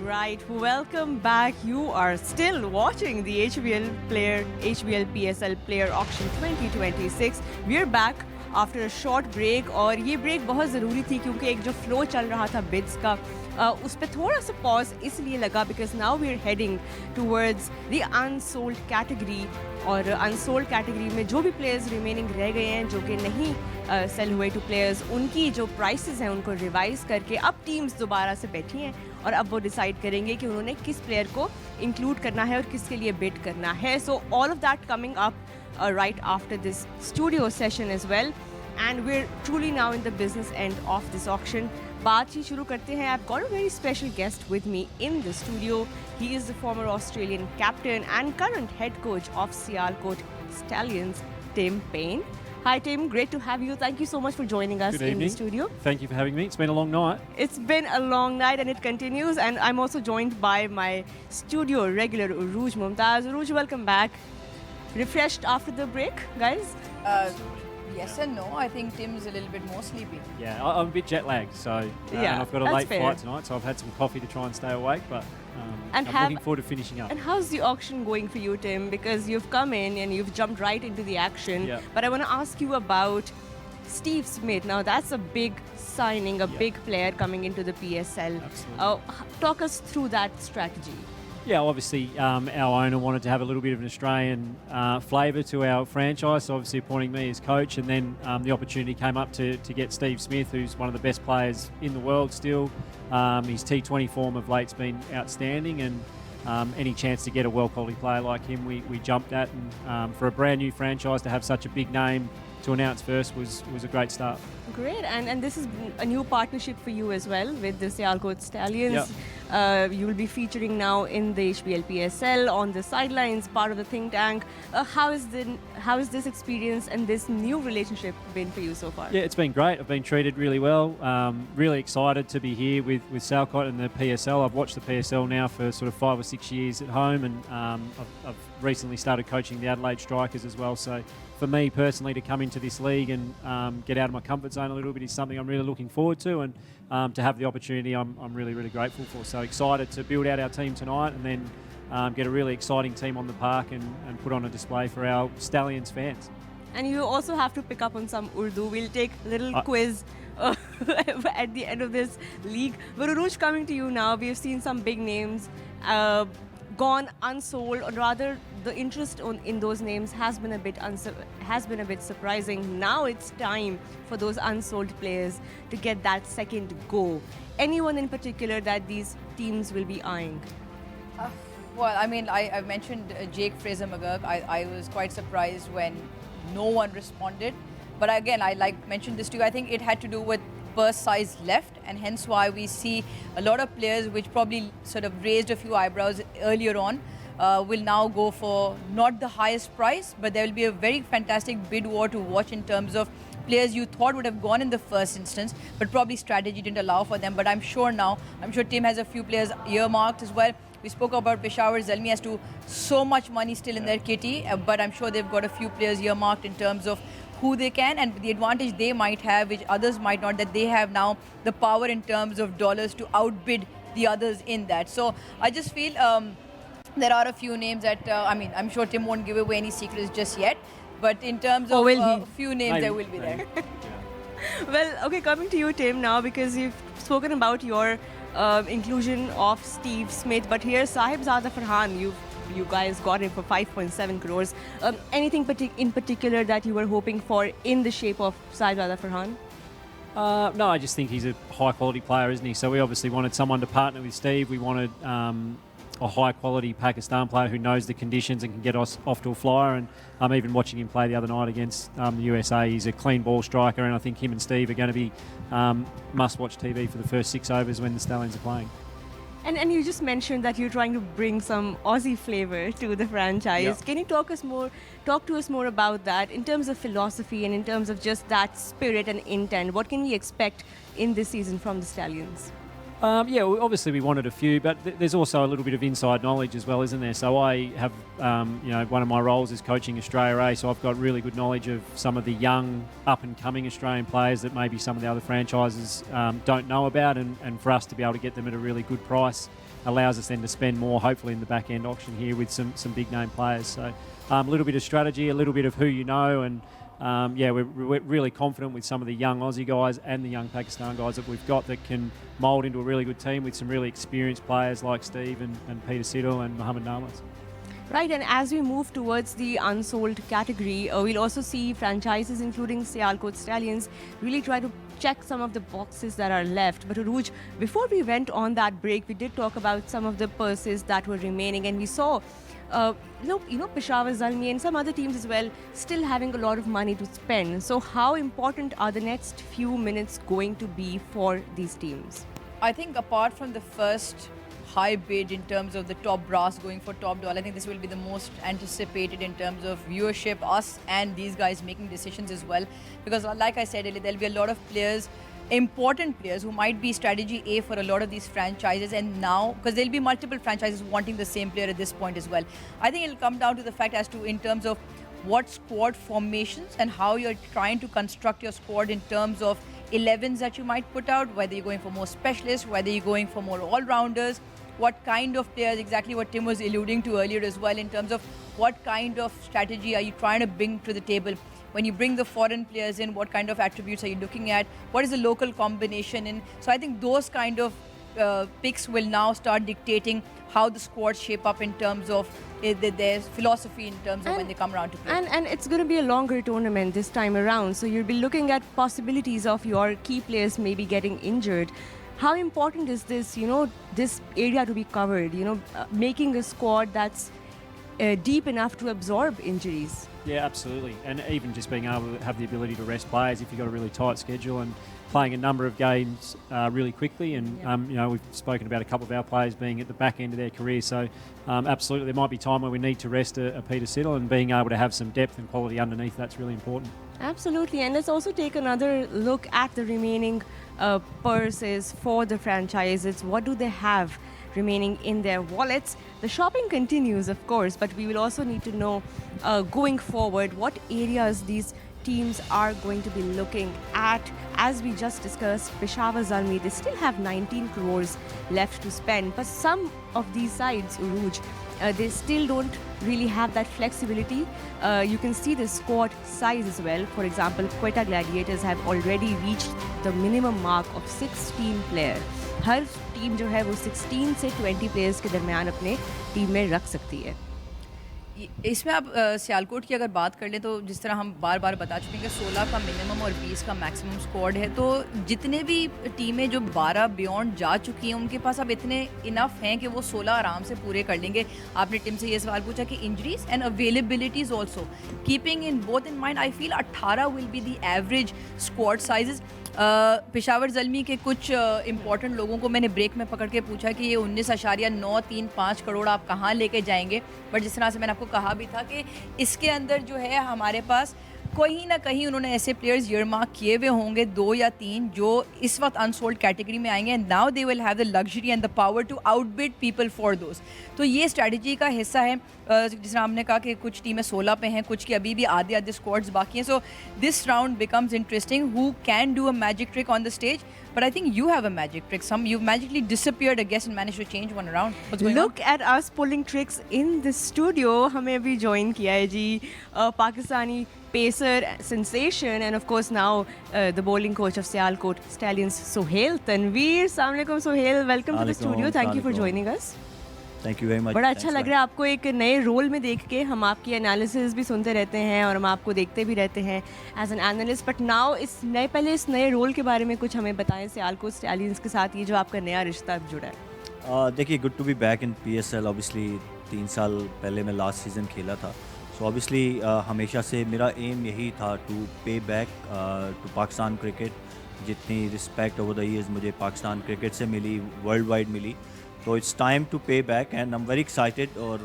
Right, welcome back. You are still watching the HBL PSL Player Auction 2026. We're back after a short break और ये break बहुत ज़रूरी थी क्योंकि एक जो फ्लो चल रहा था बिड्स का उस पर थोड़ा सा पॉज इसलिए लगा because now we are heading towards the unsold category और अनसोल्ड कैटेगरी में जो भी प्लेयर्स रिमेनिंग रह गए हैं जो कि नहीं सेल हुए टू प्लेयर्स उनकी जो प्राइसेस हैं उनको रिवाइज करके अब टीम्स दोबारा से बैठी हैं और अब वो डिसाइड करेंगे कि उन्होंने किस प्लेयर को इंक्लूड करना है और किसके लिए बिड करना है so all of that coming up right after this studio session as well and we're truly now in the business end of this auction बात ही शुरू करते हैं I've got a very special guest with me in the studio he is the former Australian captain and current head coach of Sialkot Stallions Tim Payne. Hi Tim, great to have you. Thank you so much for joining us in the studio. Thank you for having me. It's been a long night. It's been a long night and it continues and I'm also joined by my studio regular Uruj Mumtaz. Uruj, welcome back. Refreshed after the break, guys? Yes and no. I think Tim's a little bit more sleepy. Yeah, I'm a bit jet lagged, so and I've got a late flight tonight, so I've had some coffee to try and stay awake, but I'm looking forward to finishing up. And how's the auction going for you, Tim? Because you've come in and you've jumped right into the action, but I want to ask you about Steve Smith. Now, that's a big signing, a big player coming into the PSL. Absolutely. Talk us through that strategy. Yeah, obviously our owner wanted to have a little bit of an Australian flavour to our franchise, so obviously appointing me as coach, and then the opportunity came up to get Steve Smith, who's one of the best players in the world still. His T20 form of late's been outstanding, and any chance to get a well-quality player like him, we jumped at. And for a brand new franchise to have such a big name to announce first was a great start. Great, and this is a new partnership for you as well with the Sialkot Stallions. Yep. You will be featuring now in the HBL PSL on the sidelines, part of the think tank. How is this experience and this new relationship been for you so far? Yeah, it's been great. I've been treated really well. Really excited to be here with Sialkot and the PSL. I've watched the PSL now for sort of 5 or 6 years at home, and I've recently started coaching the Adelaide Strikers as well. So for me personally to come into this league and get out of my comfort zone a little bit is something I'm really looking forward to, and to have the opportunity I'm really, really grateful for. So excited to build out our team tonight and then get a really exciting team on the park and put on a display for our Stallions fans. And you also have to pick up on some Urdu. We'll take a little quiz at the end of this league. But Uruj, coming to you now, we've seen some big names gone unsold, or rather the interest in those names has been a bit surprising. Now it's time for those unsold players to get that second go. Anyone in particular that these teams will be eyeing? Well, I mean, I mentioned Jake Fraser-McGurk. I was quite surprised when no one responded. But again, I mentioned this to you. I think it had to do with purse size left, and hence why we see a lot of players which probably sort of raised a few eyebrows earlier on will now go for not the highest price, but there will be a very fantastic bid war to watch in terms of players you thought would have gone in the first instance, but probably strategy didn't allow for them. But I'm sure Tim has a few players earmarked as well. We spoke about Peshawar. Zalmi has so much money still in their kitty, but I'm sure they've got a few players earmarked in terms of who they can, and the advantage they might have, which others might not, that they have now the power in terms of dollars to outbid the others in that. So I just feel there are a few names that, I'm sure Tim won't give away any secrets just yet, but in terms of a few names, there will be there. Well, okay, coming to you, Tim, now, because you've spoken about your inclusion of Steve Smith, but here Sahibzada Farhan, you guys got him for 5.7 crores. Anything in particular that you were hoping for in the shape of Sahibzada Farhan? No, I just think he's a high quality player, isn't he? So we obviously wanted someone to partner with Steve. We wanted a high quality Pakistan player who knows the conditions and can get us off to a flyer. And I'm even watching him play the other night against the USA. He's a clean ball striker, and I think him and Steve are going to be must-watch TV for the first 6 overs when the Stallions are playing. And you just mentioned that you're trying to bring some Aussie flavor to the franchise. Yep. Can you talk to us more about that in terms of philosophy and in terms of just that spirit and intent? What can we expect in this season from the Stallions? Yeah, well, obviously we wanted a few, but there's also a little bit of inside knowledge as well, isn't there? So I have, one of my roles is coaching Australia A, so I've got really good knowledge of some of the young, up-and-coming Australian players that maybe some of the other franchises don't know about, and for us to be able to get them at a really good price allows us then to spend more, hopefully in the back-end auction here with some big-name players. So a little bit of strategy, a little bit of who you know, and we're really confident with some of the young Aussie guys and the young Pakistan guys that we've got that can mould into a really good team with some really experienced players like Steve and Peter Siddle and Mohamed Nawaz. Right, and as we move towards the unsold category, we'll also see franchises including Sialkot Stallions really try to check some of the boxes that are left. But Arooj, before we went on that break, we did talk about some of the purses that were remaining, and we saw Peshawar Zalmi and some other teams as well still having a lot of money to spend. So how important are the next few minutes going to be for these teams? I think apart from the first high bid in terms of the top brass going for top dollar, I think this will be the most anticipated in terms of viewership, us and these guys making decisions as well. Because like I said earlier, there'll be a lot of players, important players who might be strategy A for a lot of these franchises, and now because there'll be multiple franchises wanting the same player at this point as well. I think it'll come down to the fact as to in terms of what squad formations and how you're trying to construct your squad in terms of 11s that you might put out, whether you're going for more specialists, whether you're going for more all-rounders, what kind of players, exactly what Tim was alluding to earlier as well, in terms of what kind of strategy are you trying to bring to the table. When you bring the foreign players in, what kind of attributes are you looking at? What is the local combination in? So I think those kind of picks will now start dictating how the squads shape up in terms of their philosophy in terms of when they come around to play. And it's going to be a longer tournament this time around. So you'll be looking at possibilities of your key players maybe getting injured. How important is this, this area to be covered, making a squad that's deep enough to absorb injuries? Yeah, absolutely. And even just being able to have the ability to rest players if you've got a really tight schedule and playing a number of games really quickly. And, we've spoken about a couple of our players being at the back end of their career. So, absolutely, there might be time where we need to rest a Peter Siddle, and being able to have some depth and quality underneath, that's really important. Absolutely. And let's also take another look at the remaining purses for the franchises. What do they have remaining in their wallets? The shopping continues, of course, but we will also need to know going forward what areas these teams are going to be looking at. As we just discussed, Peshawar Zalmi, they still have 19 crores left to spend, but some of these sides, Arooj, they still don't really have that flexibility. You can see the squad size as well. For example, Quetta Gladiators have already reached the minimum mark of 16 players. Her team जो है वो 16 से 20 players के दरमियान अपने team में रख सकती है. इसमें आप सियालकोट की अगर बात कर लें तो जिस तरह हम बार बार बता चुके हैं कि 16 का मिनिमम और 20 का मैक्सिमम स्क्वाड है, तो जितने भी टीमें जो 12 बियॉन्ड जा चुकी हैं उनके पास अब इतने इनफ हैं कि वो 16 आराम से पूरे कर लेंगे. आपने टीम से ये सवाल पूछा कि injuries and availabilities also keeping in both in mind, I feel 18 will be the average squad sizes. Peshawar Zalmi के कुछ इंपॉर्टेंट लोगों को मैंने ब्रेक में पकड़ के पूछा कि ये 19.935 करोड़ आप कहाँ लेके जाएंगे. बट जिस तरह से मैंने आपको कहा भी था कि इसके अंदर जो है हमारे पास कहीं ना कहीं उन्होंने ऐसे प्लेयर्स ईयर मार्क किए हुए होंगे 2 या 3 जो इस वक्त अनसोल्ड कैटेगरी में आएंगे. And now they will have the luxury and the power to outbid people for those. तो ये स्ट्रैटेजी का हिस्सा है. जिस तरह हमने कहा कि कुछ टीमें 16 पे हैं, कुछ की अभी भी आधे आधे स्क्वाड्स बाकी हैं. So this round becomes interesting. Who can do a magic trick on the stage? But I think you have a magic trick. You've magically disappeared, I guess, and managed to change one around. What's going Look at us pulling tricks in the studio. हमें अभी join किया है जी Pakistani pacer sensation, and of course now the bowling coach of Sialkot Stallions, Sohail Tanveer. Assalamu alaikum, Sohail. Welcome to the studio. Thank you for joining us. Thank you very much. बड़ा अच्छा लग रहा है आपको एक नए role में देख के. हम आपकी एनालिसिस भी सुनते रहते हैं और हम आपको देखते भी रहते हैं as an analyst. But now पहले इस नए रोल के बारे में कुछ हमें बताएं. सियालकोट स्टैलियंस के साथ ये जो आपका नया रिश्ता जुड़ा है. देखिए, good to be back in PSL. Obviously 3 साल पहले मैं लास्ट सीज़न खेला था. सो ऑब्वियसली हमेशा से मेरा एम यही था टू पे बैक टू पाकिस्तान क्रिकेट. जितनी रिस्पेक्ट ओवर द ईयर्स मुझे पाकिस्तान क्रिकेट से मिली, वर्ल्ड वाइड मिली, तो इट्स टाइम टू पे back and I am very excited. और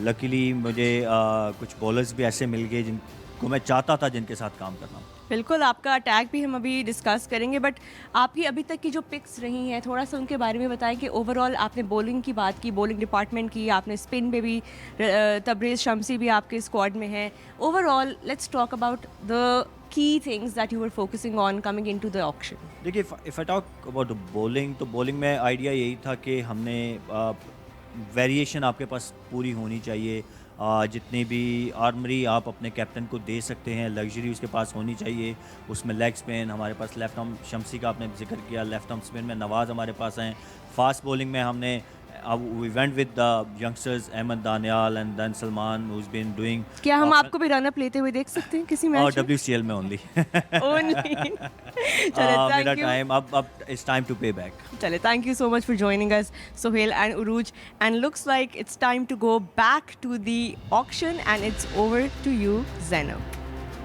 लकीली मुझे कुछ बॉलर्स भी ऐसे मिल गए जिनको मैं चाहता था जिनके साथ काम करना. बिल्कुल, आपका अटैक भी हम अभी डिस्कस करेंगे, बट आपकी अभी तक की जो पिक्स रही हैं थोड़ा सा उनके बारे में बताएं कि ओवरऑल आपने बॉलिंग की बात की, बॉलिंग डिपार्टमेंट की, आपने स्पिन पे भी तबरेज़ शम्सी भी आपके स्क्वाड में हैं. Overall let's talk about the key things that you were focusing on coming into the auction. देखिए, if I talk about bowling, तो बॉलिंग में आइडिया यही था कि हमने वेरिएशन आपके पास पूरी होनी चाहिए. जितनी भी आर्मरी आप अपने कैप्टन को दे सकते हैं, लग्जरी उसके पास होनी चाहिए. उसमें लेग स्पिन हमारे पास, लेफ्ट आर्म शम्सी का आपने जिक्र किया, लेफ्ट आर्म स्पिन में नवाज़ हमारे पास हैं. फास्ट बॉलिंग में हमने we went with the youngsters Ahmed Daniyal and then Salman who is been doing. क्या हम आपको भी रन अप लेते हुए देख सकते हैं किसी मैच में? WCL में ओनली. Only. चले, मेरा thank you. टाइम अब इट्स टाइम टू पे back. Chale, thank you so much for joining us, Sohail and Uruj. And looks like it's time to go back to the auction, and it's over to you, Zainab.